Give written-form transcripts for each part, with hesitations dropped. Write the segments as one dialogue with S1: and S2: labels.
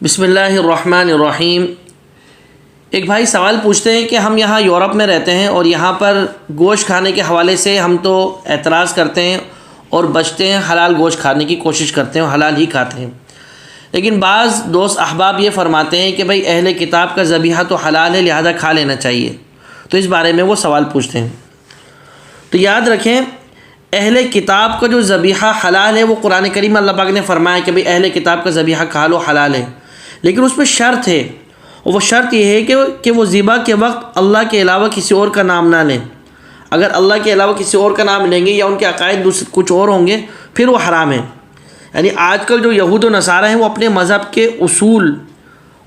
S1: بسم اللہ الرحمن الرحیم۔ ایک بھائی سوال پوچھتے ہیں کہ ہم یہاں یورپ میں رہتے ہیں اور یہاں پر گوشت کھانے کے حوالے سے ہم تو اعتراض کرتے ہیں اور بچتے ہیں، حلال گوشت کھانے کی کوشش کرتے ہیں اور حلال ہی کھاتے ہیں، لیکن بعض دوست احباب یہ فرماتے ہیں کہ بھائی اہل کتاب کا ذبیحہ تو حلال ہے لہذا کھا لینا چاہیے، تو اس بارے میں وہ سوال پوچھتے ہیں۔ تو یاد رکھیں، اہل کتاب کا جو ذبیحہ حلال ہے وہ قرآن کریم اللہ پاک نے فرمایا کہ بھئی اہل کتاب کا ذبیحہ کھا لو، حلال ہے، لیکن اس میں شرط ہے، اور وہ شرط یہ ہے کہ وہ ذبح کے وقت اللہ کے علاوہ کسی اور کا نام نہ لیں۔ اگر اللہ کے علاوہ کسی اور کا نام لیں گے یا ان کے عقائد کچھ اور ہوں گے پھر وہ حرام ہے۔ یعنی آج کل جو یہود و نصارہ ہیں وہ اپنے مذہب کے اصول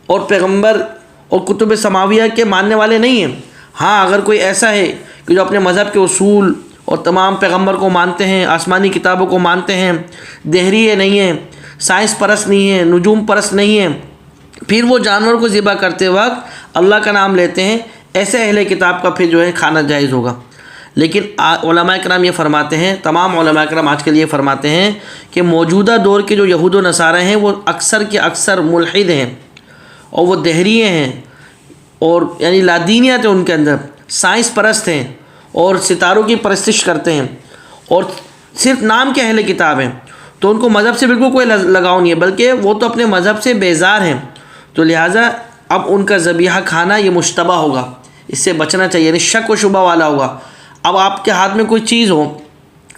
S1: اور پیغمبر اور کتب سماویہ کے ماننے والے نہیں ہیں۔ ہاں، اگر کوئی ایسا ہے کہ جو اپنے مذہب کے اصول اور تمام پیغمبر کو مانتے ہیں، آسمانی کتابوں کو مانتے ہیں، دہریے نہیں ہیں، سائنس پرست نہیں ہیں، نجوم پرست نہیں ہیں، پھر وہ جانور کو ذبح کرتے وقت اللہ کا نام لیتے ہیں، ایسے اہل کتاب کا پھر جو ہے کھانا جائز ہوگا۔ لیکن علماء کرام یہ فرماتے ہیں، تمام علماء کرام آج کل یہ فرماتے ہیں کہ موجودہ دور کے جو یہود و نصارہ ہیں وہ اکثر کے اکثر ملحد ہیں اور وہ دہریے ہیں، اور یعنی لادینیت ہے ان کے اندر، سائنس پرست ہیں اور ستاروں کی پرستش کرتے ہیں اور صرف نام کے اہل کتاب ہیں، تو ان کو مذہب سے بالکل کوئی لگاؤ نہیں ہے، بلکہ وہ تو اپنے مذہب سے بیزار ہیں، تو لہٰذا اب ان کا ذبیحہ کھانا یہ مشتبہ ہوگا، اس سے بچنا چاہیے، یعنی شک و شبہ والا ہوگا۔ اب آپ کے ہاتھ میں کوئی چیز ہو،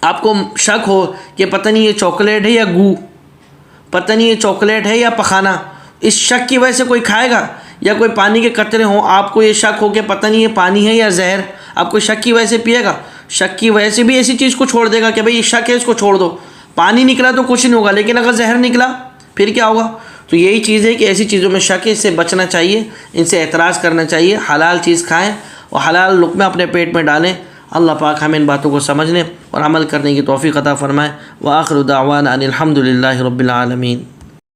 S1: آپ کو شک ہو کہ پتہ نہیں یہ چاکلیٹ ہے یا گو، پتہ نہیں یہ چاکلیٹ ہے یا پخانہ، اس شک کی وجہ سے کوئی کھائے گا، یا کوئی پانی کے قطرے ہوں، آپ کو یہ شک ہو کہ پتہ نہیں یہ پانی ہے یا زہر، آپ کو شک کی وجہ سے پیے گا؟ شک کی وجہ سے بھی ایسی چیز کو چھوڑ دے گا کہ بھئی یہ شک ہے اس کو چھوڑ دو، پانی نکلا تو کچھ نہیں ہوگا، لیکن اگر زہر نکلا پھر کیا ہوگا؟ تو یہی چیز ہے کہ ایسی چیزوں میں شک ہے، اس سے بچنا چاہیے، ان سے اعتراض کرنا چاہیے، حلال چیز کھائیں اور حلال لقمہ اپنے پیٹ میں ڈالیں۔ اللہ پاک ہمیں ان باتوں کو سمجھنے اور عمل کرنے کی توفیق عطا فرمائے۔ وآخر دعوانا ان الحمد للہ رب العالمین۔